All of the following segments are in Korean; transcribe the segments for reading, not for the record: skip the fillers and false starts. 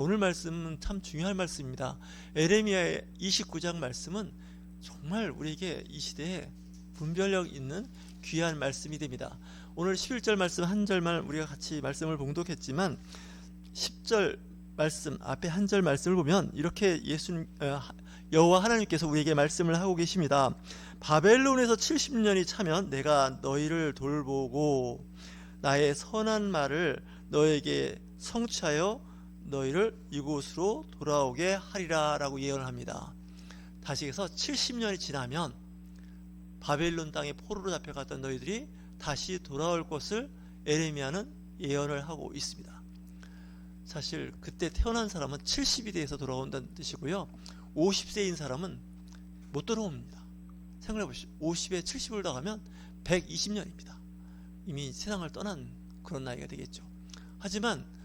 오늘 말씀은 참 중요한 말씀입니다. 에레미야의 29장 말씀은 정말 우리에게 이 시대에 분별력 있는 귀한 말씀이 됩니다. 오늘 11절 말씀 한 절만 우리가 같이 말씀을 봉독했지만 10절 말씀 앞에 한 절 말씀을 보면 이렇게 여호와 하나님께서 우리에게 말씀을 하고 계십니다. 바벨론에서 70년이 차면 내가 너희를 돌보고 나의 선한 말을 너에게 성취하여 너희를 이곳으로 돌아오게 하리라 라고 예언을 합니다. 다시 해서 70년이 지나면 바벨론 땅에 포로로 잡혀갔던 너희들이 다시 돌아올 것을 에레미야는 예언을 하고 있습니다. 사실 그때 태어난 사람은 70이 돼서 돌아온다는 뜻이고요, 50세인 사람은 못 돌아옵니다. 생각해 보시죠. 50에 70을 더하면 120년입니다. 이미 세상을 떠난 그런 나이가 되겠죠. 하지만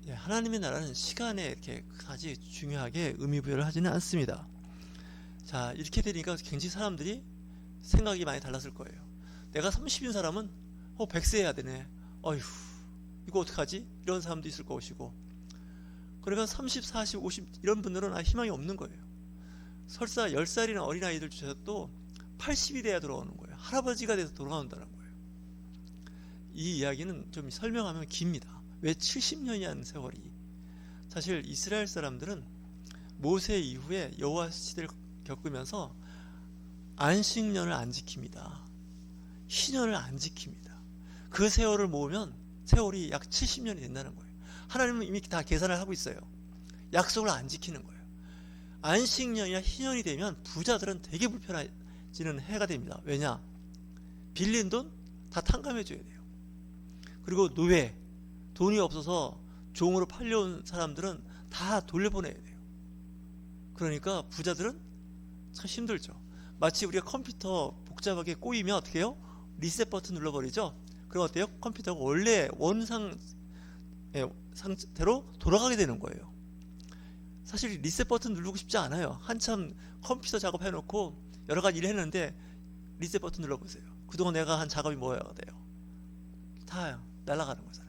하나님의 나라는 시간에 이렇게 그다지 중요하게 의미부여를 하지는 않습니다. 자, 이렇게 되니까 굉장히 사람들이 생각이 많이 달랐을 거예요. 내가 30인 사람은 100세 해야 되네. 어휴, 이거 어떡하지? 이런 사람도 있을 것이고, 그러니까 30, 40, 50 이런 분들은 희망이 없는 거예요. 설사 10살이나 어린아이들 주셔도 80이 돼야 돌아오는 거예요. 할아버지가 돼서 돌아온다는 거예요. 이 이야기는 좀 설명하면 깁니다. 왜 70년이라는 세월이? 사실 이스라엘 사람들은 모세 이후에 여호와 시대를 겪으면서 안식년을 안 지킵니다. 희년을 안 지킵니다. 그 세월을 모으면 세월이 약 70년이 된다는 거예요. 하나님은 이미 다 계산을 하고 있어요. 약속을 안 지키는 거예요. 안식년이나 희년이 되면 부자들은 되게 불편해지는 해가 됩니다. 왜냐? 빌린 돈 다 탕감해 줘야 돼요. 그리고 노예, 돈이 없어서 종으로 팔려온 사람들은 다 돌려보내야 돼요. 그러니까 부자들은 참 힘들죠. 마치 우리가 컴퓨터 복잡하게 꼬이면 어떻게 해요? 리셋 버튼 눌러버리죠. 그럼 어때요? 컴퓨터가 원래 원상 상태로 돌아가게 되는 거예요. 사실 리셋 버튼 누르고 싶지 않아요. 한참 컴퓨터 작업해놓고 여러 가지 일 했는데 리셋 버튼 눌러보세요. 그동안 내가 한 작업이 뭐야 돼요? 다 날아가는 거잖아요.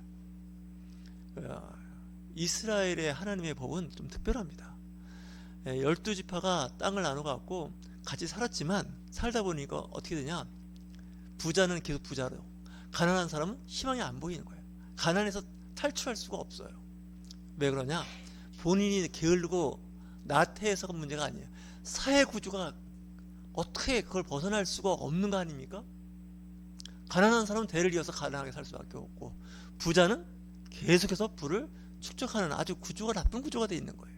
이스라엘의 하나님의 법은 좀 특별합니다. 12지파가 땅을 나눠 갖고 같이 살았지만 살다 보니까 어떻게 되냐? 부자는 계속 부자로, 가난한 사람은 희망이 안 보이는 거예요. 가난해서 탈출할 수가 없어요. 왜 그러냐? 본인이 게으르고 나태해서가 문제가 아니에요. 사회 구조가 어떻게 그걸 벗어날 수가 없는 거 아닙니까? 가난한 사람은 대를 이어서 가난하게 살 수밖에 없고, 부자는 계속해서 부를 축적하는 아주 구조가 나쁜 구조가 되어 있는 거예요.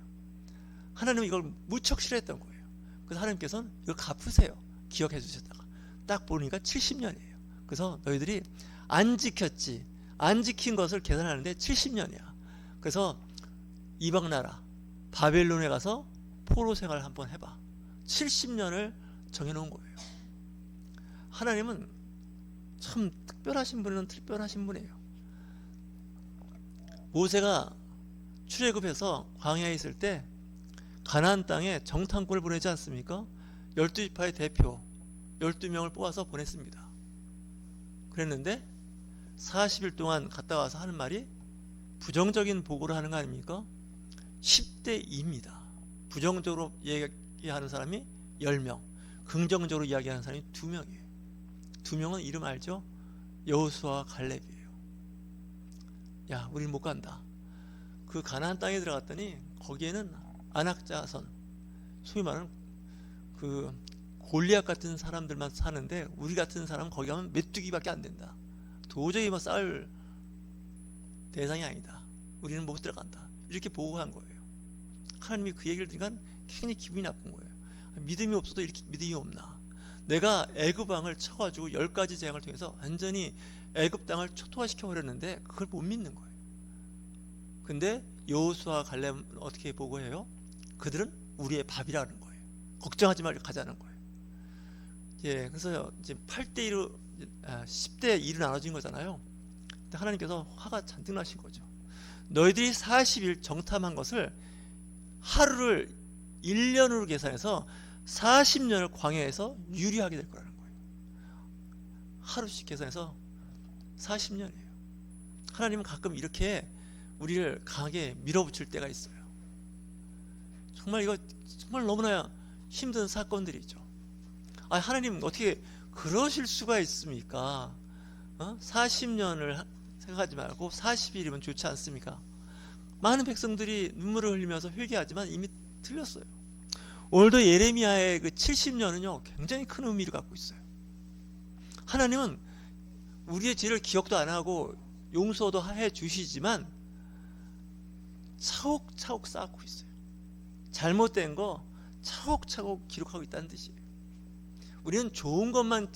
하나님은 이걸 무척 싫어했던 거예요. 그래서 하나님께서는 이걸 갚으세요. 기억해 주셨다가 딱 보니까 70년이에요. 그래서 너희들이 안 지켰지, 안 지킨 것을 계산하는데 70년이야. 그래서 이방 나라 바벨론에 가서 포로 생활을 한번 해봐. 70년을 정해놓은 거예요. 하나님은 참 특별하신 분이에요. 모세가 출애굽해서 광야에 있을 때 가나안 땅에 정탐꾼을 보내지 않습니까? 12지파의 대표 12명을 뽑아서 보냈습니다. 그랬는데 40일 동안 갔다 와서 하는 말이 부정적인 보고를 하는 거 아닙니까? 10대 2입니다. 부정적으로 얘기하는 사람이 10명, 긍정적으로 이야기하는 사람이 2명이에요. 2명은 이름 알죠? 여호수아와 갈렙이에요. 야, 우린 못 간다. 그 가나안 땅에 들어갔더니 거기에는 안악자손, 소위 말하는 그 골리앗 같은 사람들만 사는데 우리 같은 사람은 거기 가면 메뚜기밖에 안 된다. 도저히 싸울 대상이 아니다. 우리는 못 들어간다. 이렇게 보고한 거예요. 하나님이 그 얘기를 들으니까 굉장히 기분이 나쁜 거예요. 믿음이 없어도 이렇게 믿음이 없나. 내가 애굽 왕을 쳐가지고 10가지 재앙을 통해서 완전히 애굽 땅을 초토화시켜 버렸는데 그걸 못 믿는 거예요. 근데 여호수아 갈렙은 어떻게 보고해요? 그들은 우리의 밥이라는 거예요. 걱정하지 말고 가자는 거예요. 예, 그래서 이제 8대 1로 10대 2로 나눠진 거잖아요. 근데 하나님께서 화가 잔뜩 나신 거죠. 너희들이 40일 정탐한 것을 하루를 1년으로 계산해서 40년을 광야에서 유리하게 될 거라는 거예요. 하루씩 계산해서 40년이에요. 하나님은 가끔 이렇게 우리를 강하게 밀어붙일 때가 있어요. 정말 이거 정말 너무나 힘든 사건들이죠. 하나님 어떻게 그러실 수가 있습니까? 40년을 생각하지 말고 40일이면 좋지 않습니까? 많은 백성들이 눈물을 흘리면서 회개하지만 이미 틀렸어요. 오늘도 예레미야의 그 70년은요 굉장히 큰 의미를 갖고 있어요. 하나님은 우리의 죄를 기억도 안 하고 용서도 해 주시지만 차곡차곡 쌓고 있어요. 잘못된 거 차곡차곡 기록하고 있다는 뜻이에요. 우리는 좋은 것만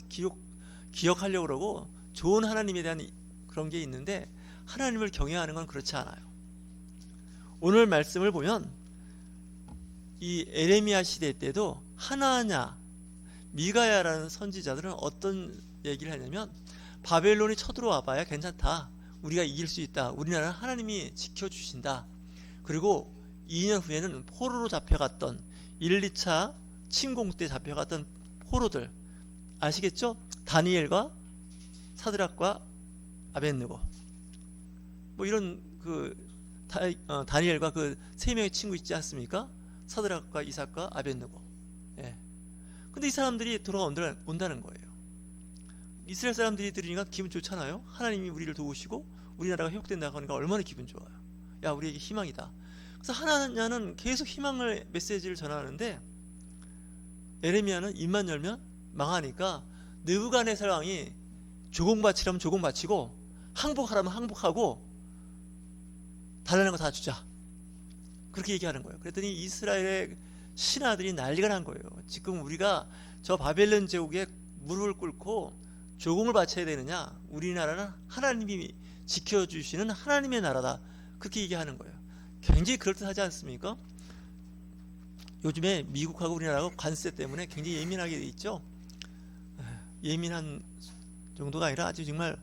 기억하려고 그러고 좋은 하나님에 대한 그런 게 있는데 하나님을 경외하는 건 그렇지 않아요. 오늘 말씀을 보면 이 에레미야 시대 때도 하나냐 미가야라는 선지자들은 어떤 얘기를 하냐면 바벨론이 쳐들어와 봐야 괜찮다. 우리가 이길 수 있다. 우리나라는 하나님이 지켜주신다. 그리고 2년 후에는 포로로 잡혀갔던 1, 2차 침공 때 잡혀갔던 포로들 아시겠죠? 다니엘과 사드락과 아벳느고 뭐 이런 다니엘과 그 세 명의 친구 있지 않습니까? 사드락과 이삭과 아벳느고. 예. 근데 이 사람들이 돌아온다는 거예요. 이스라엘 사람들이 들으니까 기분 좋잖아요. 하나님이 우리를 도우시고 우리나라가 회복된다고 하니까 얼마나 기분 좋아요. 야, 우리에게 희망이다. 그래서 하나냐는 계속 희망을 메시지를 전하는데 에레미야는 입만 열면 망하니까 느부갓네살 왕이 조공바치라면 조공바치고 항복하라면 항복하고 달라는 거 다 주자. 그렇게 얘기하는 거예요. 그랬더니 이스라엘의 신하들이 난리가 난 거예요. 지금 우리가 저 바벨론 제국에 무릎을 꿇고 조공을 바쳐야 되느냐? 우리나라는 하나님이 지켜주시는 하나님의 나라다. 그렇게 얘기하는 거예요. 굉장히 그럴듯하지 않습니까? 요즘에 미국하고 우리나라가 관세 때문에 굉장히 예민하게 돼 있죠. 예민한 정도가 아니라 아주 정말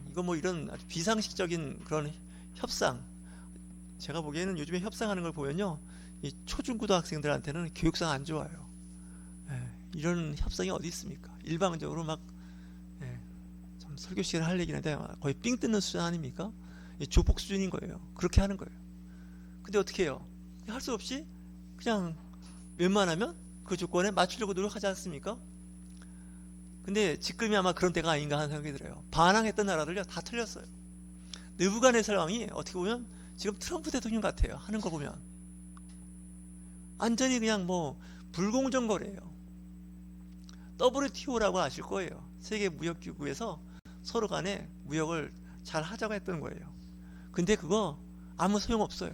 이거 뭐 이런 아주 비상식적인 그런 협상. 제가 보기에는 요즘에 협상하는 걸 보면요, 이 초중고등학생들한테는 교육상 안 좋아요. 이런 협상이 어디 있습니까? 일방적으로 막 참 설교 시간에 할 얘기는 한데 거의 삥 뜯는 수준 아닙니까? 조폭 수준인 거예요. 그렇게 하는 거예요. 근데 어떻게 해요? 할 수 없이 그냥 웬만하면 그 조건에 맞추려고 노력하지 않습니까? 근데 지금이 아마 그런 때가 아닌가 하는 생각이 들어요. 반항했던 나라들요 다 틀렸어요. 느부갓네살 왕이 어떻게 보면 지금 트럼프 대통령 같아요. 하는 거 보면 완전히 그냥 뭐 불공정 거래예요. WTO라고 아실 거예요. 세계 무역기구에서 서로 간에 무역을 잘 하자고 했던 거예요. 근데 그거 아무 소용없어요.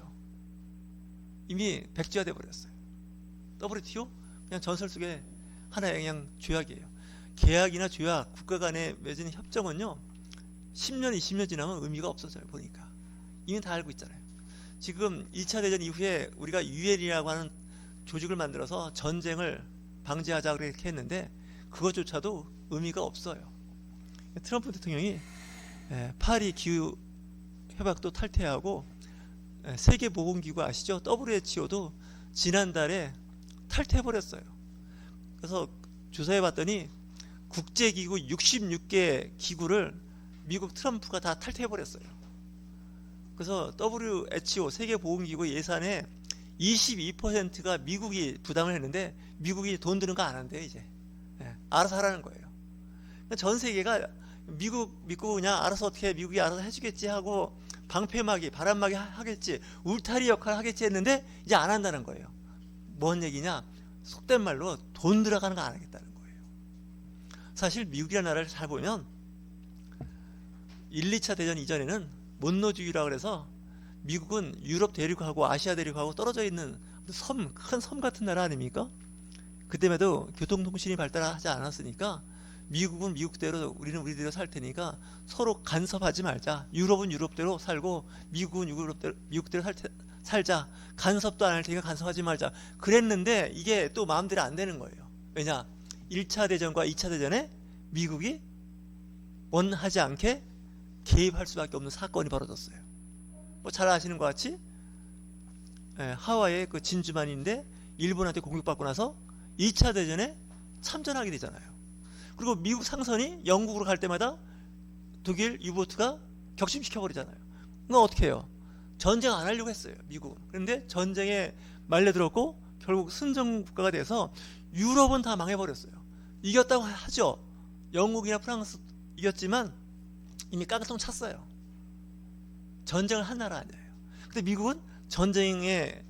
이미 백지화돼 버렸어요. WTO 그냥 전설 속에 하나의 그냥 조약이에요. 계약이나 조약, 국가 간에 맺은 협정은요 10년, 20년 지나면 의미가 없어져요. 보니까 이미 다 알고 있잖아요. 지금 2차 대전 이후에 우리가 유엔이라고 하는 조직을 만들어서 전쟁을 방지하자 그렇게 했는데 그것조차도 의미가 없어요. 트럼프 대통령이 파리 기후 협약도 탈퇴하고 세계보건기구 아시죠? WHO도 지난달에 탈퇴해버렸어요. 그래서 조사해봤더니 국제기구 66개 기구를 미국 트럼프가 다 탈퇴해버렸어요. 그래서 WHO 세계보건기구 예산의 22%가 미국이 부담을 했는데 미국이 돈 드는 거 안 한대요. 이제 알아서 하라는 거예요. 그러니까 전 세계가 미국 믿고 그냥 알아서 어떻게 미국이 알아서 해주겠지 하고 방패막이 바람막이 하겠지 울타리 역할을 하겠지 했는데 이제 안 한다는 거예요. 뭔 얘기냐? 속된 말로 돈 들어가는 거 안 하겠다는 거예요. 사실 미국이라는 나라를 잘 보면 1, 2차 대전 이전에는 monroe주의라고 해서 미국은 유럽 대륙하고 아시아 대륙하고 떨어져 있는 큰 섬 같은 나라 아닙니까? 그때에도 교통통신이 발달하지 않았으니까 미국은 미국대로 우리는 우리대로 살 테니까 서로 간섭하지 말자. 유럽은 유럽대로 살고 미국은 미국대로 살자. 간섭도 안 할 테니까 간섭하지 말자. 그랬는데 이게 또 마음대로 안 되는 거예요. 왜냐? 1차 대전과 2차 대전에 미국이 원하지 않게 개입할 수밖에 없는 사건이 벌어졌어요. 뭐 잘 아시는 것 같이 하와이의 그 진주만인데 일본한테 공격받고 나서 2차 대전에 참전하게 되잖아요. 그리고 미국 상선이 영국으로 갈 때마다 독일 유보트가 격침시켜버리잖아요. 그럼 어떻게 해요? 전쟁 안 하려고 했어요, 미국은. 그런데 전쟁에 말려들었고 결국 승전국가가 돼서 유럽은 다 망해버렸어요. 이겼다고 하죠. 영국이나 프랑스 이겼지만 이미 깡통 찼어요. 전쟁을 한 나라 아니에요. 근데 미국은 전쟁에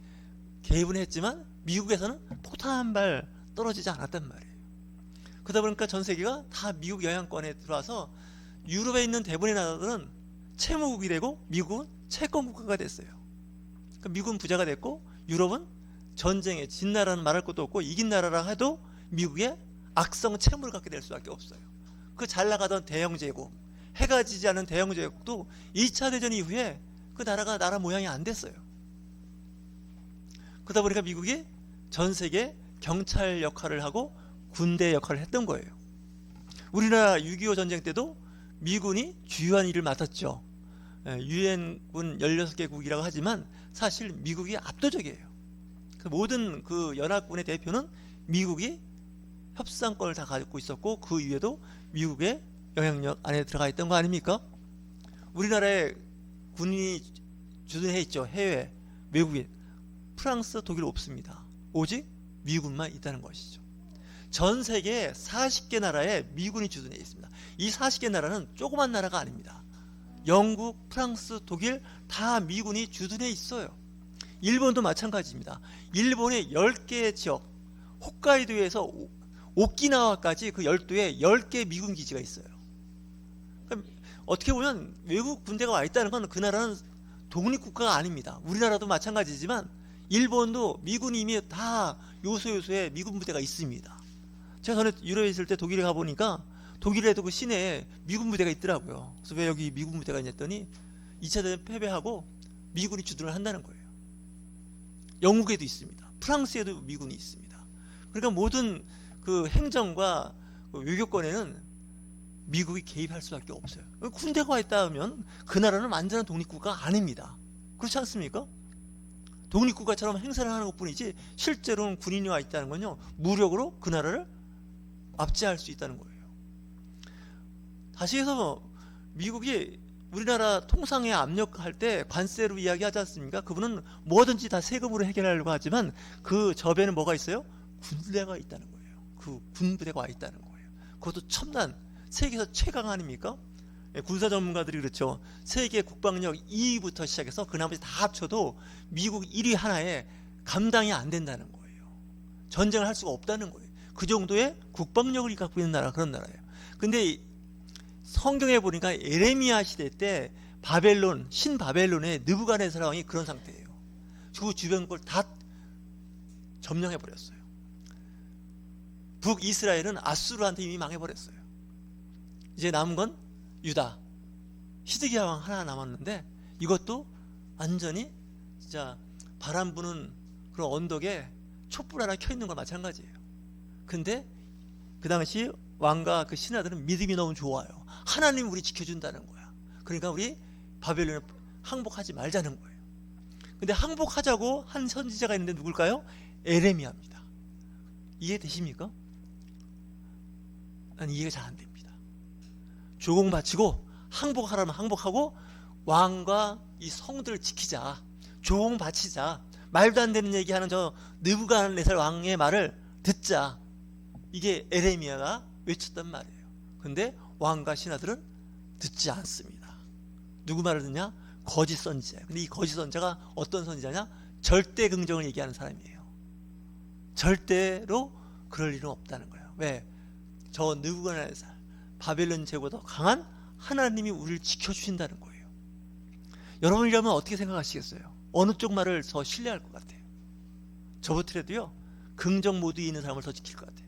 개입은 했지만 미국에서는 폭탄 한 발 떨어지지 않았단 말이에요. 그러다 보니까 전 세계가 다 미국 영향권에 들어와서 유럽에 있는 대부분의 나라들은 채무국이 되고 미국은 채권국가가 됐어요. 그러니까 미국은 부자가 됐고 유럽은 전쟁에 진 나라는 말할 것도 없고 이긴 나라라 해도 미국의 악성 채무를 갖게 될 수밖에 없어요. 그 잘 나가던 대영제국, 해가 지지 않은 대영제국도 2차 대전 이후에 그 나라가 나라 모양이 안 됐어요. 그러다 보니까 미국이 전 세계 경찰 역할을 하고 군대 역할을 했던 거예요. 우리나라 6.25 전쟁 때도 미군이 주요한 일을 맡았죠. 유엔군 16개국이라고 하지만 사실 미국이 압도적이에요. 모든 그 연합군의 대표는 미국이 협상권을 다 가지고 있었고 그 위에도 미국의 영향력 안에 들어가 있던 거 아닙니까? 우리나라에 군인이 주둔해 있죠. 해외, 외국인. 프랑스, 독일 없습니다. 오직 미군만 있다는 것이죠. 전 세계 40개 나라에 미군이 주둔해 있습니다. 이 40개 나라는 조그만 나라가 아닙니다. 영국, 프랑스, 독일 다 미군이 주둔해 있어요. 일본도 마찬가지입니다. 일본의 10개의 지역, 홋카이도에서 오키나와까지 그 12에 10개 미군 기지가 있어요. 그러니까 어떻게 보면 외국 군대가 와 있다는 건 그 나라는 독립국가가 아닙니다. 우리나라도 마찬가지지만 일본도 미군이 이미 다 요소요소에 미군 부대가 있습니다. 제가 전에 유럽에 있을 때 독일에 가보니까 독일에도 그 시내에 미군 부대가 있더라고요. 그래서 왜 여기 미군 부대가 있냐 했더니 2차 대전 패배하고 미군이 주둔을 한다는 거예요. 영국에도 있습니다. 프랑스에도 미군이 있습니다. 그러니까 모든 그 행정과 그 외교권에는 미국이 개입할 수밖에 없어요. 군대가 와 있다 하면 그 나라는 완전한 독립국가가 아닙니다. 그렇지 않습니까? 독립국가처럼 행사를 하는 것뿐이지 실제로는 군인이 와 있다는 건요, 무력으로 그 나라를 압제할 수 있다는 거예요. 다시 해서 미국이 우리나라 통상에 압력할 때 관세로 이야기하지 않습니까? 그분은 뭐든지 다 세금으로 해결하려고 하지만 그 접에는 뭐가 있어요? 군대가 있다는 거예요. 그 군부대가 와 있다는 거예요. 그것도 첨단, 세계에서 최강 아닙니까? 군사 전문가들이 그렇죠. 세계 국방력 2위부터 시작해서 그 나머지 다 합쳐도 미국 1위 하나에 감당이 안 된다는 거예요. 전쟁을 할 수가 없다는 거예요. 그 정도의 국방력을 갖고 있는 나라, 그런 나라예요. 근데 성경에 보니까 에레미야 시대 때 바벨론, 신바벨론의 느부갓네살 왕이 그런 상태예요. 그 주변 걸 다 점령해 버렸어요. 북이스라엘은 아수르한테 이미 망해 버렸어요. 이제 남은 건 유다, 히드기야 왕 하나 남았는데 이것도 완전히 진짜 바람 부는 그런 언덕에 촛불 하나 켜 있는 거 마찬가지예요. 근데 그 당시 왕과 그 신하들은 믿음이 너무 좋아요. 하나님 우리 지켜준다는 거야. 그러니까 우리 바벨론에 항복하지 말자는 거예요. 근데 항복하자고 한 선지자가 있는데 누굴까요? 에레미야입니다. 이해되십니까? 난 이해가 잘 안 됩니다. 조공 바치고 항복하라면 항복하고 왕과 이 성들을 지키자, 조공 바치자, 말도 안 되는 얘기하는 저 느부갓네살 왕의 말을 듣자, 이게 에레미야가 외쳤단 말이에요. 근데 왕과 신하들은 듣지 않습니다. 누구 말을 듣냐? 거짓 선지자예요. 근데 이 거짓 선지자가 어떤 선지자냐? 절대 긍정을 얘기하는 사람이에요. 절대로 그럴 일은 없다는 거예요. 왜? 저 느부갓네살, 바벨론 제국보다 강한 하나님이 우리를 지켜주신다는 거예요. 여러분이라면 어떻게 생각하시겠어요? 어느 쪽 말을 더 신뢰할 것 같아요? 저부터라도요, 긍정 모드에 있는 사람을 더 지킬 것 같아요.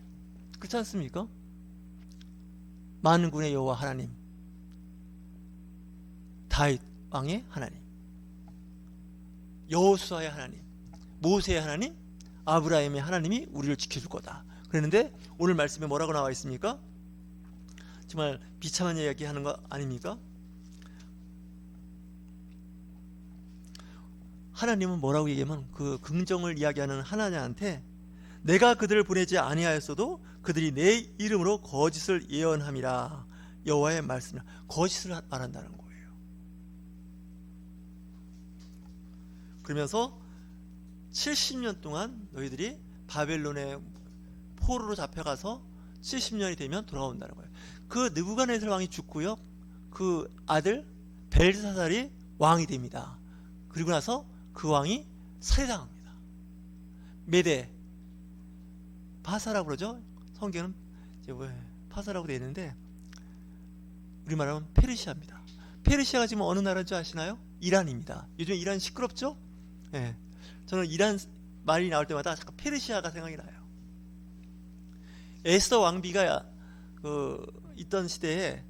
그렇지 않습니까? 만군의 여호와 하나님, 다윗 왕의 하나님, 여호수아의 하나님, 모세의 하나님, 아브라함의 하나님이 우리를 지켜줄 거다. 그랬는데 오늘 말씀에 뭐라고 나와 있습니까? 정말 비참한 이야기 하는 거 아닙니까? 하나님은 뭐라고 얘기하면 그 긍정을 이야기하는 하나님한테 내가 그들을 보내지 아니하였어도 그들이 내 이름으로 거짓을 예언함이라, 여호와의 말씀이라. 거짓을 말한다는 거예요. 그러면서 70년 동안 너희들이 바벨론의 포로로 잡혀가서 70년이 되면 돌아온다는 거예요. 그 느부갓네살 왕이 죽고요, 그 아들 벨사살이 왕이 됩니다. 그리고 나서 그 왕이 살해당합니다. 메데 파사라고 그러죠. 성경은 이제 파사라고 되어 있는데 우리말하면 페르시아입니다. 페르시아가 지금 어느 나라인지 아시나요? 이란입니다. 요즘 이란 시끄럽죠? 예. 저는 이란 말이 나올 때마다 잠깐 페르시아가 생각이 나요. 에스더 왕비가 있던 시대에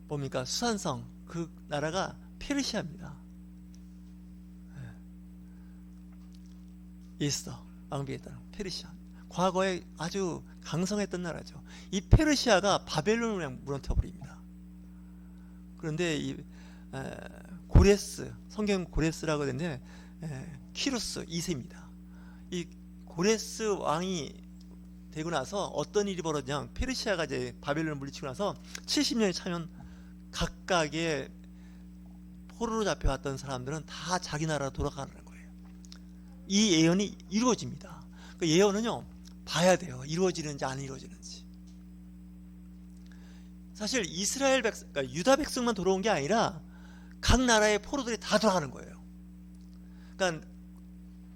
뭡니까? 수산성, 그 나라가 페르시아입니다. 에스더 왕비가 있던 페르시아. 과거에 아주 강성했던 나라죠. 이 페르시아가 바벨론을 그냥 무너뜨려버립니다. 그런데 이 고레스, 성경 고레스라고 되는데 키루스 2세입니다. 이 고레스 왕이 되고 나서 어떤 일이 벌어지냐, 페르시아가 이제 바벨론을 물리치고 나서 70년이 차면 각각의 포로로 잡혀왔던 사람들은 다 자기 나라로 돌아가는 거예요. 이 예언이 이루어집니다. 그 예언은요, 봐야 돼요. 이루어지는지 안 이루어지는지. 사실 이스라엘 백성, 그러니까 유다 백성만 돌아온 게 아니라 각 나라의 포로들이 다 돌아가는 거예요. 그러니까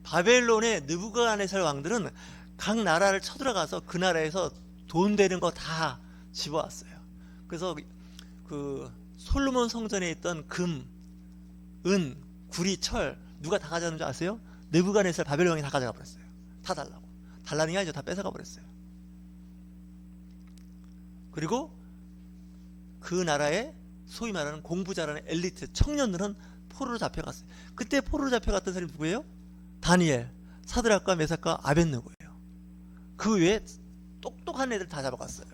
바벨론의 느부갓네살 왕들은 각 나라를 쳐들어가서 그 나라에서 돈 되는 거 다 집어왔어요. 그래서 그 솔로몬 성전에 있던 금, 은, 구리, 철 누가 다 가져가는 줄 아세요? 느부갓네살 바벨론 왕이 다 가져가 버렸어요. 다 달라고. 달라는 게 아니죠. 다 뺏어가 버렸어요. 그리고 그 나라의 소위 말하는 공부 잘하는 엘리트 청년들은 포로로 잡혀갔어요. 그때 포로로 잡혀갔던 사람이 누구예요? 다니엘, 사드락과 메삭과 아벳느고예요. 그 외에 똑똑한 애들 다 잡아갔어요.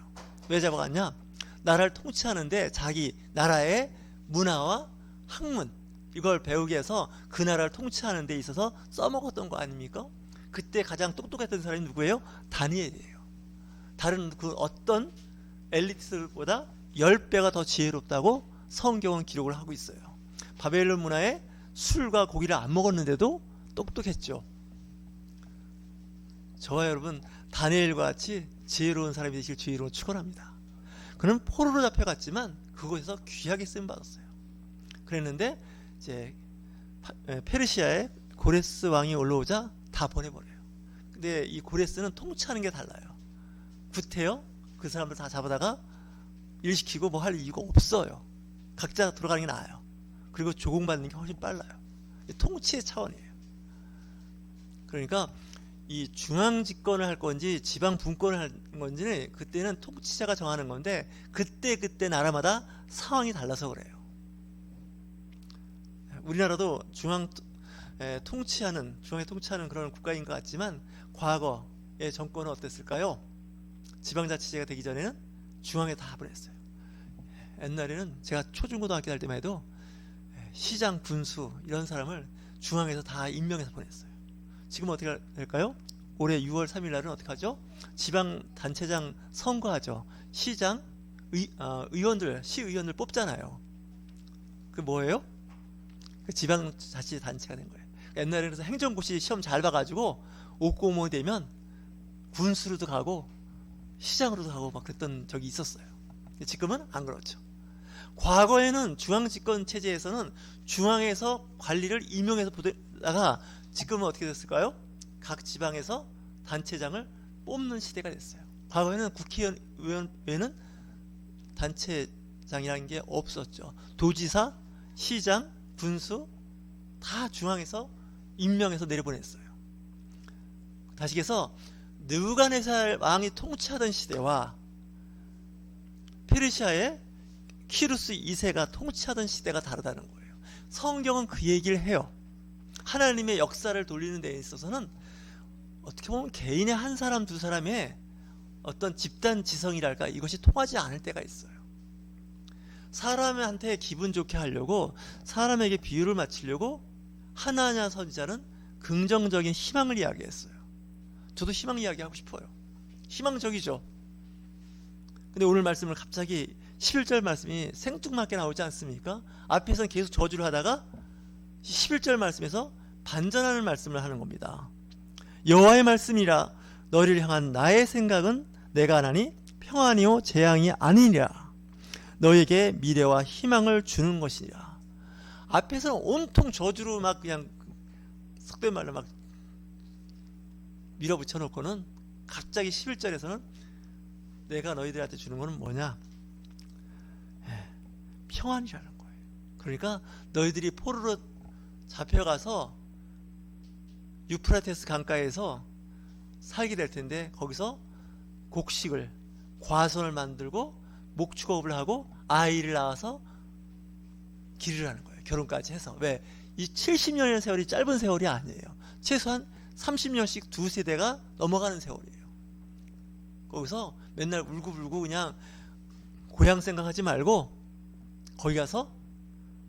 왜 잡아갔냐? 나라를 통치하는데 자기 나라의 문화와 학문 이걸 배우기 위해서 그 나라를 통치하는 데 있어서 써먹었던 거 아닙니까? 그때 가장 똑똑했던 사람이 누구예요? 다니엘이에요. 다른 그 어떤 엘리트들보다 10배가 더 지혜롭다고 성경은 기록을 하고 있어요. 바벨론 문화에 술과 고기를 안 먹었는데도 똑똑했죠. 저와 여러분 다니엘과 같이 지혜로운 사람이 되실 주의로 축원합니다. 그는 포로로 잡혀갔지만 그곳에서 귀하게 쓰임 받았어요. 그랬는데 이제 페르시아의 고레스 왕이 올라오자 다 보내버려요. 근데 이 고레스는 통치하는 게 달라요. 구태여 그 사람들 다 잡아다가 일시키고 뭐 할 이유가 없어요. 각자 들어가는 게 나아요. 그리고 조공받는 게 훨씬 빨라요. 통치의 차원이에요. 그러니까 이 중앙 집권을 할 건지 지방 분권을 할 건지는 그때는 통치자가 정하는 건데 그때 나라마다 상황이 달라서 그래요. 우리나라도 중앙에 통치하는 그런 국가인 것 같지만 과거의 정권은 어땠을까요? 지방자치제가 되기 전에는 중앙에 다 보냈어요. 옛날에는 제가 초중고등학교 다닐 때만 해도 시장, 군수 이런 사람을 중앙에서 다 임명해서 보냈어요. 지금 어떻게 될까요? 올해 6월 3일 날은 어떻게 하죠? 지방단체장 선거하죠. 시장, 의원들, 시의원들 뽑잖아요. 그 뭐예요? 그 지방자치단체가 된 거예요. 옛날에는 그래서 행정고시 시험 잘 봐가지고 옥고모 되면 군수로도 가고 시장으로도 가고 막 그랬던 적이 있었어요. 지금은 안 그렇죠. 과거에는 중앙집권 체제에서는 중앙에서 관리를 임명해서 보다가 지금은 어떻게 됐을까요? 각 지방에서 단체장을 뽑는 시대가 됐어요. 과거에는 국회의원 외에는 단체장이라는 게 없었죠. 도지사, 시장, 군수 다 중앙에서 임명해서 내려보냈어요. 다시해서 느부갓네살 왕이 통치하던 시대와 페르시아의 키루스 2세가 통치하던 시대가 다르다는 거예요. 성경은 그 얘기를 해요. 하나님의 역사를 돌리는 데 있어서는 어떻게 보면 개인의 한 사람 두 사람의 어떤 집단 지성이랄까 이것이 통하지 않을 때가 있어요. 사람한테 기분 좋게 하려고 사람에게 비유를 맞추려고 하나냐 선지자는 긍정적인 희망을 이야기했어요. 저도 희망 이야기하고 싶어요. 희망적이죠. 근데 오늘 말씀을 갑자기 11절 말씀이 생뚱맞게 나오지 않습니까? 앞에서는 계속 저주를 하다가 11절 말씀에서 반전하는 말씀을 하는 겁니다. 여호와의 말씀이라 너희를 향한 나의 생각은 내가 하나니 평안이요 재앙이 아니니라. 너희에게 미래와 희망을 주는 것이니라. 앞에서는 온통 저주로 막 그냥 속된 말로 막 밀어붙여 놓고는 갑자기 11절에서는 내가 너희들한테 주는 것은 뭐냐? 평안이라는 거예요. 그러니까 너희들이 포로로 잡혀가서 유프라테스 강가에서 살게 될 텐데 거기서 곡식을 과선을 만들고 목축업을 하고 아이를 낳아서 기르를 하는 거예요. 결혼까지 해서. 왜? 이 70년의 세월이 짧은 세월이 아니에요. 최소한 30년씩 두 세대가 넘어가는 세월이에요. 거기서 맨날 울고불고 그냥 고향 생각하지 말고 거기 가서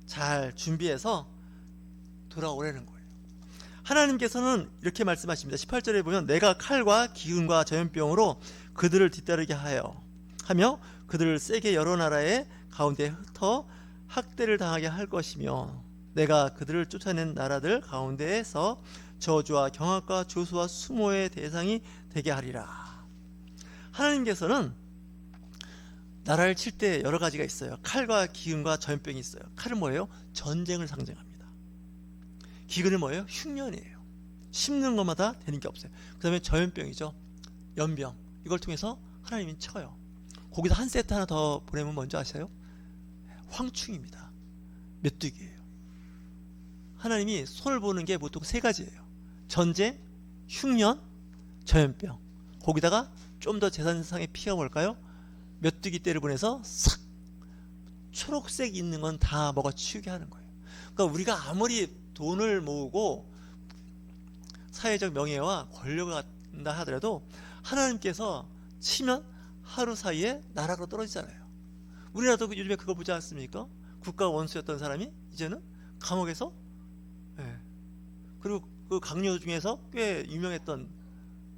잘 준비해서 돌아오라는 거예요. 하나님께서는 이렇게 말씀하십니다. 18절에 보면 내가 칼과 기근과 전염병으로 그들을 뒤따르게 하며 그들을 세게 여러 나라의 가운데 흩어 학대를 당하게 할 것이며 내가 그들을 쫓아낸 나라들 가운데에서 저주와 경악과 조수와 수모의 대상이 되게 하리라. 하나님께서는 나라를 칠 때 여러 가지가 있어요. 칼과 기근과 전염병이 있어요. 칼은 뭐예요? 전쟁을 상징합니다. 기근은 뭐예요? 흉년이에요. 심는 것마다 되는 게 없어요. 그 다음에 전염병이죠. 연병. 이걸 통해서 하나님이 쳐요. 거기다 한 세트 하나 더 보내면 뭔지 아세요? 황충입니다. 메뚜기예요. 하나님이 손을 보는 게 보통 세 가지예요. 전쟁, 흉년, 전염병. 거기다가 좀 더 재산상의 피가 뭘까요? 메뚜기 떼를 보내서 싹 초록색 있는 건 다 먹어치우게 하는 거예요. 그러니까 우리가 아무리 돈을 모으고 사회적 명예와 권력을 갖는다 하더라도 하나님께서 치면 하루 사이에 나라로 떨어지잖아요. 우리나라도 요즘에 그거 보지 않습니까? 국가 원수였던 사람이 이제는 감옥에서 그리고 그 강요 중에서 꽤 유명했던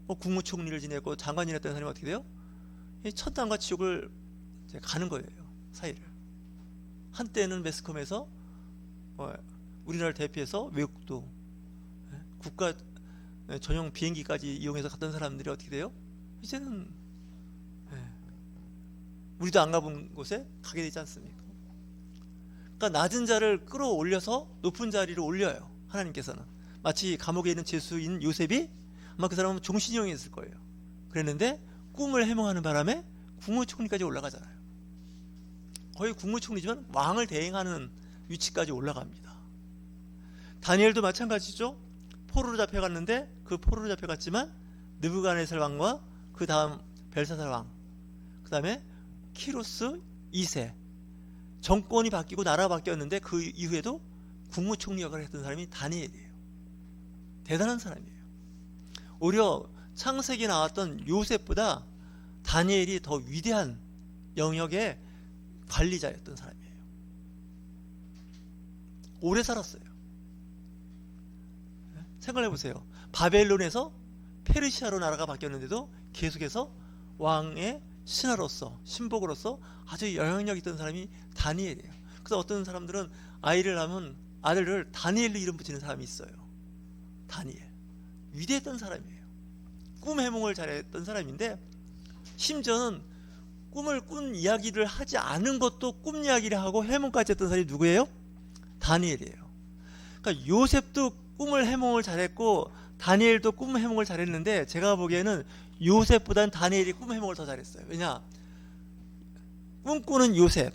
국무총리를 지냈고 장관을 했던 사람이 어떻게 돼요? 천당과 지옥을 가는 거예요. 사이를. 한때는 매스컴에서 우리나라를 대표해서 외국도 국가 전용 비행기까지 이용해서 갔던 사람들이 어떻게 돼요? 이제는 우리도 안 가본 곳에 가게 되지 않습니까? 그러니까 낮은 자를 끌어올려서 높은 자리로 올려요. 하나님께서는. 마치 감옥에 있는 죄수인 요셉이 아마 그 사람은 종신형이었을 거예요. 그랬는데 꿈을 해몽하는 바람에 국무총리까지 올라가잖아요. 거의 국무총리지만 왕을 대행하는 위치까지 올라갑니다. 다니엘도 마찬가지죠. 포로로 잡혀갔는데 그 포로로 잡혀갔지만 느부갓네살 왕과 그 다음 벨사살 왕, 그 다음에 키루스 2세 정권이 바뀌고 나라가 바뀌었는데 그 이후에도 국무총리 역할을 했던 사람이 다니엘이에요. 대단한 사람이에요. 오히려 창세기에 나왔던 요셉보다 다니엘이 더 위대한 영역의 관리자였던 사람이에요. 오래 살았어요. 생각해보세요. 바벨론에서 페르시아로 나라가 바뀌었는데도 계속해서 왕의 신하로서 신복으로서 아주 영향력 있던 사람이 다니엘이에요. 그래서 어떤 사람들은 아이를 낳으면 아들을 다니엘로 이름 붙이는 사람이 있어요. 다니엘. 위대했던 사람이에요. 꿈 해몽을 잘했던 사람인데 심지어는 꿈을 꾼 이야기를 하지 않은 것도 꿈 이야기를 하고 해몽까지 했던 사람이 누구예요? 다니엘이에요. 그러니까 요셉도 꿈을 해몽을 잘했고 다니엘도 꿈 해몽을 잘했는데 제가 보기에는 요셉보다는 다니엘이 꿈 해몽을 더 잘했어요. 왜냐? 꿈꾸는 요셉.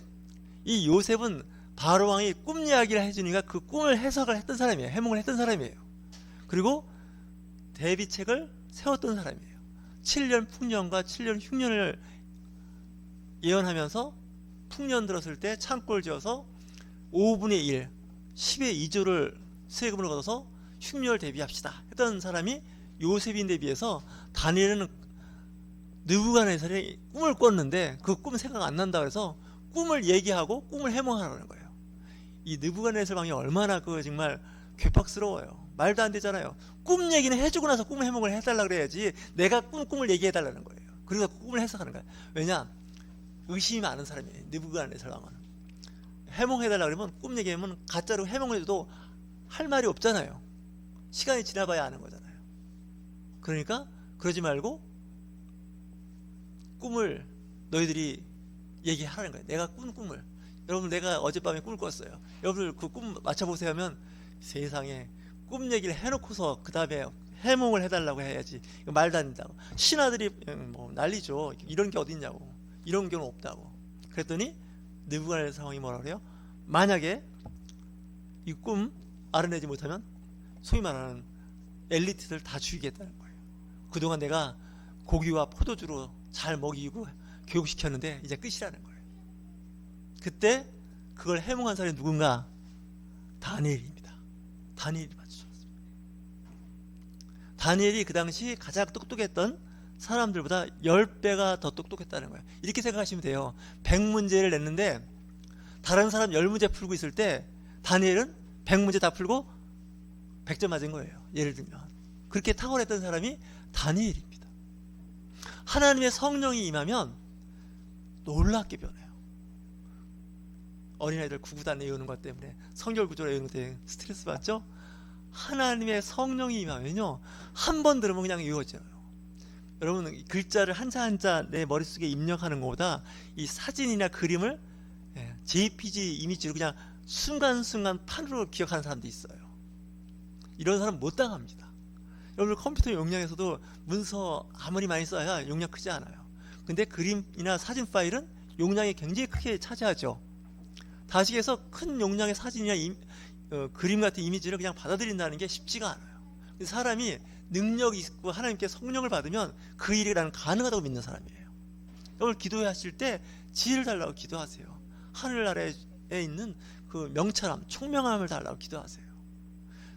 이 요셉은 바로 왕이 꿈 이야기를 해주니까 그 꿈을 해석을 했던 사람이에요. 해몽을 했던 사람이에요. 그리고 대비책을 세웠던 사람이에요. 7년 풍년과 7년 흉년을 예언하면서 풍년 들었을 때 창고를 지어서 5분의 1, 10의 2조를 세금을 걷어서 흉년을 대비합시다 했던 사람이 요셉인데 비해서 다니엘은 느부갓네살이 꿈을 꿨는데 그 꿈 생각 안 난다 그래서 꿈을 얘기하고 꿈을 해몽하라는 거예요. 이 느부갓네살 왕이 얼마나 정말 괴팍스러워요. 말도 안 되잖아요. 꿈 얘기는 해주고 나서 꿈 해몽을 해달라 그래야지 내가 꿈을 얘기해달라는 거예요. 그래서 꿈을 해석하는 거예요. 왜냐? 의심이 많은 사람이에요. 느부갓네살 왕은. 해몽해달라 그러면 꿈 얘기하면 가짜로 해몽을 해도 할 말이 없잖아요. 시간이 지나봐야 아는 거잖아요. 그러니까 그러지 말고 꿈을 너희들이 얘기하라는 거예요. 내가 꾼 꿈을. 여러분, 내가 어젯밤에 꿈을 꿨어요. 여러분들 그 꿈 맞춰보세요 하면, 세상에 꿈 얘기를 해놓고서 그 다음에 해몽을 해달라고 해야지. 이거 말도 안 된다고. 신하들이 뭐 난리죠. 이런 게 어딨냐고. 이런 경우는 없다고. 그랬더니 느부갓네살 상황이 뭐라 그래요? 만약에 이 꿈 알아내지 못하면 소위 말하는 엘리트들 다 죽이겠다는 거예요. 그동안 내가 고기와 포도주로 잘 먹이고 교육시켰는데 이제 끝이라는 거예요. 그때 그걸 해몽한 사람이 누군가? 다니엘입니다. 다니엘이 맞추셨습니다. 다니엘이 그 당시 가장 똑똑했던 사람들보다 10배가 더 똑똑했다는 거예요. 이렇게 생각하시면 돼요. 100문제를 냈는데 다른 사람 10문제 풀고 있을 때 다니엘은 100문제 다 풀고 100점 맞은 거예요. 예를 들면 그렇게 탁월했던 사람이 다니엘입니다. 하나님의 성령이 임하면 놀랍게 변해요. 어린아이들 구구단 외우는 것 때문에, 성결 구조를 외우는 것 때문에 스트레스 받죠? 하나님의 성령이 임하면요, 한 번 들으면 그냥 외워져요. 여러분, 글자를 한자 한자 내 머릿속에 입력하는 것보다 이 사진이나 그림을 JPG 이미지로 그냥 순간순간 판으로 기억하는 사람도 있어요. 이런 사람 못 당합니다. 여러분, 컴퓨터 용량에서도 문서 아무리 많이 써야 용량 크지 않아요. 근데 그림이나 사진 파일은 용량이 굉장히 크게 차지하죠. 다시해서 큰 용량의 사진이나 그림 같은 이미지를 그냥 받아들인다는 게 쉽지가 않아요. 사람이 능력이 있고 하나님께 성령을 받으면 그 일이 나는 가능하다고 믿는 사람이에요. 여러분, 기도하실 때 지혜를 달라고 기도하세요. 하늘나라에 있는 그 명철함, 총명함을 달라고 기도하세요.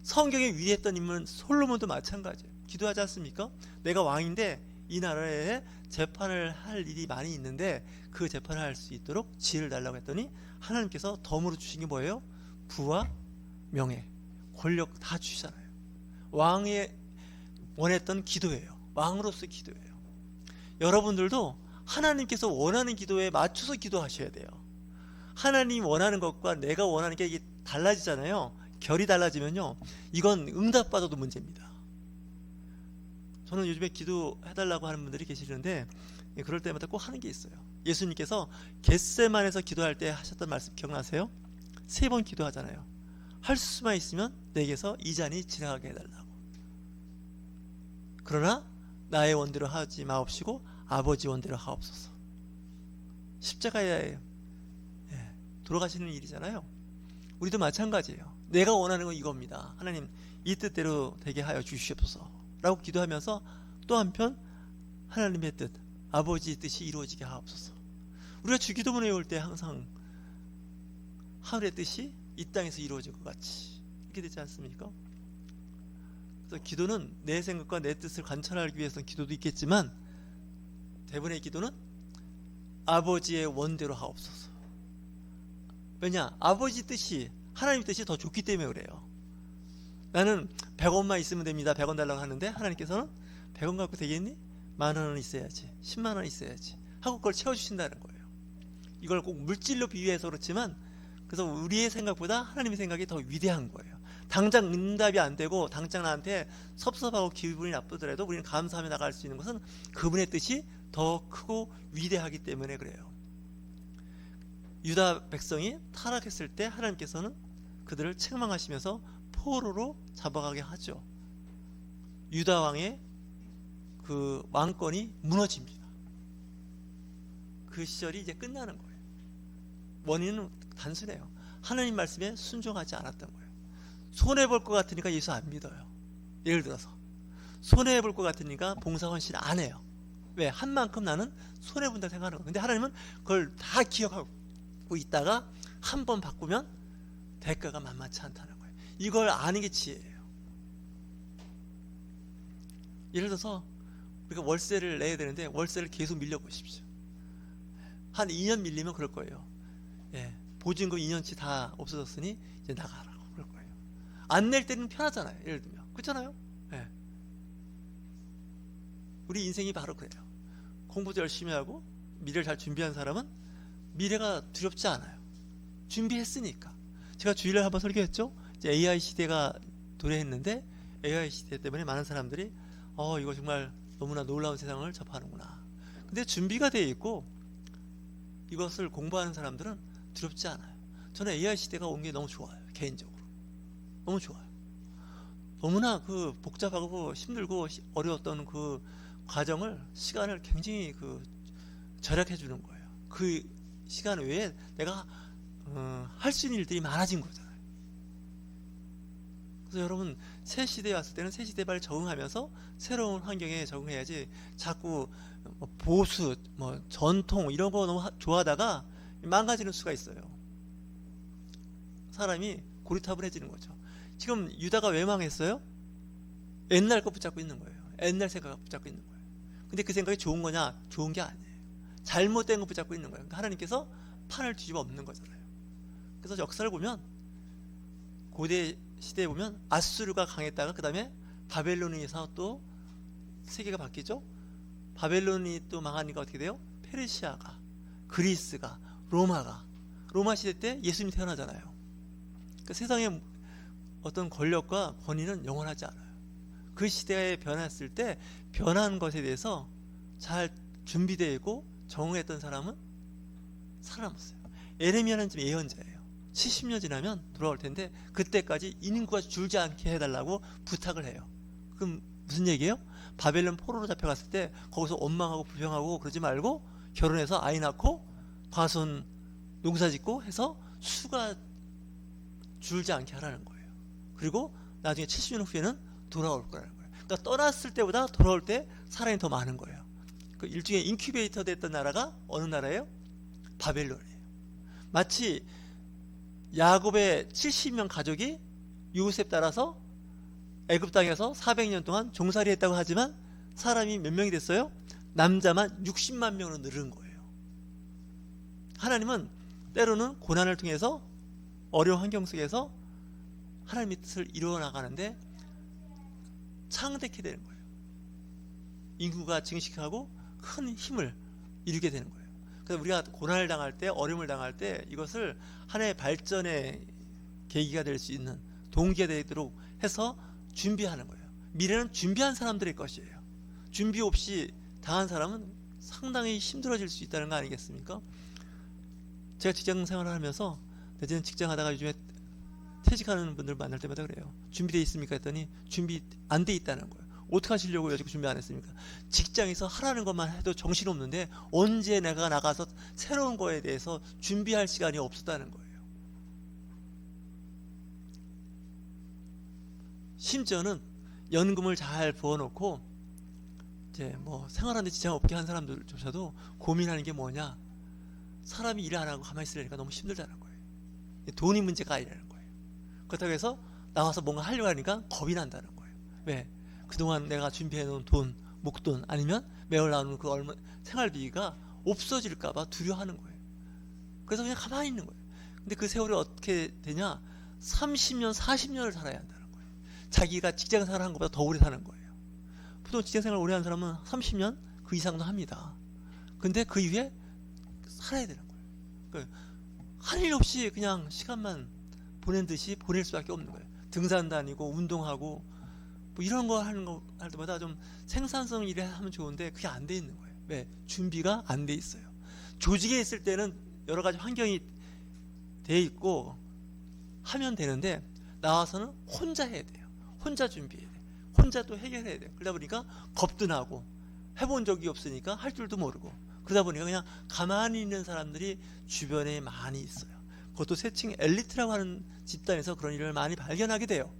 성경에 위대했던 인물은 솔로몬도 마찬가지예요. 기도하지 않습니까? 내가 왕인데 이 나라에 재판을 할 일이 많이 있는데 그 재판을 할 수 있도록 지혜를 달라고 했더니 하나님께서 덤으로 주신 게 뭐예요? 부와 명예, 권력 다 주시잖아요. 왕이 원했던 기도예요. 왕으로서의 기도예요. 여러분들도 하나님께서 원하는 기도에 맞춰서 기도하셔야 돼요. 하나님 원하는 것과 내가 원하는 게 이게 달라지잖아요. 결이 달라지면요, 이건 응답받아도 문제입니다. 저는 요즘에 기도해달라고 하는 분들이 계시는데 그럴 때마다 꼭 하는 게 있어요. 예수님께서 겟세마네에서 기도할 때 하셨던 말씀 기억나세요? 3번 기도하잖아요. 할 수만 있으면 내게서 이 잔이 지나가게 해달라고. 그러나 나의 원대로 하지 마옵시고 아버지 원대로 하옵소서. 십자가에 돌아가시는 일이잖아요. 우리도 마찬가지예요. 내가 원하는 건 이겁니다. 하나님, 이 뜻대로 되게 하여 주시옵소서 라고 기도하면서 또 한편 하나님의 뜻, 아버지의 뜻이 이루어지게 하옵소서. 우리가 주기도문 외울 때 항상 하늘의 뜻이 이 땅에서 이루어질 것 같이 이렇게 되지 않습니까? 그래서 기도는 내 생각과 내 뜻을 관찰하기 위해서는 기도도 있겠지만 대부분의 기도는 아버지의 원대로 하옵소서. 왜냐? 아버지 뜻이, 하나님 뜻이 더 좋기 때문에 그래요. 나는 100원만 있으면 됩니다. 100원 달라고 하는데 하나님께서는 100원 갖고 되겠니? 10,000원 있어야지, 10만 원 있어야지 하고 그걸 채워주신다는 거예요. 이걸 꼭 물질로 비유해서 그렇지만, 그래서 우리의 생각보다 하나님의 생각이 더 위대한 거예요. 당장 응답이 안 되고 당장 나한테 섭섭하고 기분이 나쁘더라도 우리는 감사하며 나갈 수 있는 것은 그분의 뜻이 더 크고 위대하기 때문에 그래요. 유다 백성이 타락했을 때 하나님께서는 그들을 책망하시면서 포로로 잡아가게 하죠. 유다 왕의 그 왕권이 무너집니다. 그 시절이 이제 끝나는 거예요. 원인은 단순해요. 하나님 말씀에 순종하지 않았던 거예요. 손해볼 것 같으니까 예수 안 믿어요. 예를 들어서 손해볼 것 같으니까 봉사 헌신 안 해요. 왜? 한 만큼 나는 손해본다 생각하는 거예요. 근데 하나님은 그걸 다 기억하고 있다가 한 번 바꾸면 대가가 만만치 않다는 거예요. 이걸 아는 게 지혜예요. 예를 들어서 우리가 월세를 내야 되는데 월세를 계속 밀려보십시오. 한 2년 밀리면 그럴 거예요. 보증금 2년치 다 없어졌으니 이제 나가라고 그럴 거예요. 안 낼 때는 편하잖아요. 예를 들면 그렇잖아요. 우리 인생이 바로 그래요. 공부도 열심히 하고 미래를 잘 준비한 사람은 미래가 두렵지 않아요. 준비했으니까. 제가 주일날 한번 설교했죠. 이제 AI 시대가 도래했는데 AI 시대 때문에 많은 사람들이 이거 정말 너무나 놀라운 세상을 접하는구나. 근데 준비가 되어 있고 이것을 공부하는 사람들은 두렵지 않아요. 저는 AI 시대가 온 게 너무 좋아요. 개인적으로 너무 좋아요. 너무나 그 복잡하고 힘들고 어려웠던 그 과정을, 시간을 굉장히 그 절약해 주는 거예요. 그 시간 외에 내가 할 수 있는 일들이 많아진 거잖아요. 그래서 여러분, 새 시대에 왔을 때는 새 시대에 빨리 적응하면서 새로운 환경에 적응해야지, 자꾸 보수, 전통 이런 거 너무 좋아하다가 망가지는 수가 있어요. 사람이 고리타분해지는 거죠. 지금 유다가 왜 망했어요? 옛날 거 붙잡고 있는 거예요. 옛날 생각 붙잡고 있는 거예요. 근데 그 생각이 좋은 거냐? 좋은 게 아니에요. 잘못된 거 붙잡고 있는 거예요. 그러니까 하나님께서 판을 뒤집어 엎는 거잖아요. 그래서 역사를 보면, 고대 시대에 보면 아수르가 강했다가 그 다음에 바벨론에서 또 세계가 바뀌죠. 바벨론이 또 망하니까 어떻게 돼요? 페르시아가, 그리스가, 로마 시대 때 예수님이 태어나잖아요. 그러니까 세상의 어떤 권력과 권위는 영원하지 않아요. 그 시대에 변했을 때 변한 것에 대해서 잘 준비되어 있고 적응했던 사람은 살아남았어요. 에레미야는 지금 예언자예요. 70년 지나면 돌아올 텐데 그때까지 인구가 줄지 않게 해달라고 부탁을 해요. 그럼 무슨 얘기예요? 바벨론 포로로 잡혀갔을 때 거기서 원망하고 불평하고 그러지 말고 결혼해서 아이 낳고 과손 농사짓고 해서 수가 줄지 않게 하라는 거예요. 그리고 나중에 70년 후에는 돌아올 거라는 거예요. 그러니까 떠났을 때보다 돌아올 때 사람이 더 많은 거예요. 그 일종의 인큐베이터 됐던 나라가 어느 나라예요? 바벨론이에요. 마치 야곱의 70명 가족이 요셉 따라서 애굽 땅에서 400년 동안 종살이 했다고 하지만 사람이 몇 명이 됐어요? 남자만 60만 명으로 늘은 거예요. 하나님은 때로는 고난을 통해서 어려운 환경 속에서 하나님의 뜻을 이루어 나가는데 창대케 되는 거예요. 인구가 증식하고 큰 힘을 이루게 되는 거예요. 그래서 우리가 고난을 당할 때, 어려움을 당할 때 이것을 하나의 발전의 계기가 될 수 있는 동기가 되도록 해서 준비하는 거예요. 미래는 준비한 사람들의 것이에요. 준비 없이 당한 사람은 상당히 힘들어질 수 있다는 거 아니겠습니까? 제가 직장 생활을 하면서 내지는 직장 하다가 요즘에 퇴직하는 분들 만날 때마다 그래요. 준비되어 있습니까? 했더니 준비 안 돼 있다는 거예요. 어떻게 하시려고 여지껏 준비 안 했습니까? 직장에서 하라는 것만 해도 정신없는데 언제 내가 나가서 새로운 거에 대해서 준비할 시간이 없었다는 거예요. 심지어는 연금을 잘 부어놓고 이제 생활하는데 지장 없게 한 사람들조차도 고민하는 게 뭐냐? 사람이 일 안 하고 가만히 있으려니까 너무 힘들다는 거예요. 돈이 문제가 아니라는 거예요. 그렇다고 해서 나와서 뭔가 하려고 하니까 겁이 난다는 거예요. 왜? 그동안 내가 준비해놓은 돈, 목돈 아니면 매월 나오는 그 생활비가 없어질까봐 두려워하는 거예요. 그래서 그냥 가만히 있는 거예요. 근데 그 세월이 어떻게 되냐? 30년, 40년을 살아야 한다는 거예요. 자기가 직장생활 한 것보다 더 오래 사는 거예요. 보통 직장생활 오래 한 사람은 30년 그 이상도 합니다. 근데 그 이후에 살아야 되는 거예요. 할 일 없이 그냥 시간만 보낸 듯이 보낼 수밖에 없는 거예요. 등산 다니고 운동하고 이런 거 하는 거 할 때마다 좀 생산성 일을 하면 좋은데 그게 안 돼 있는 거예요. 왜? 준비가 안 돼 있어요. 조직에 있을 때는 여러 가지 환경이 돼 있고 하면 되는데 나와서는 혼자 해야 돼요. 혼자 준비해야 돼요. 혼자 또 해결해야 돼요. 그러다 보니까 겁도 나고 해본 적이 없으니까 할 줄도 모르고 그러다 보니까 그냥 가만히 있는 사람들이 주변에 많이 있어요. 그것도 세칭 엘리트라고 하는 집단에서 그런 일을 많이 발견하게 돼요.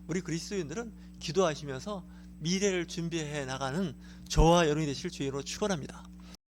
우리 그리스도인들은 기도하시면서 미래를 준비해 나가는 저와 여러분이 되실 주의로 축원합니다.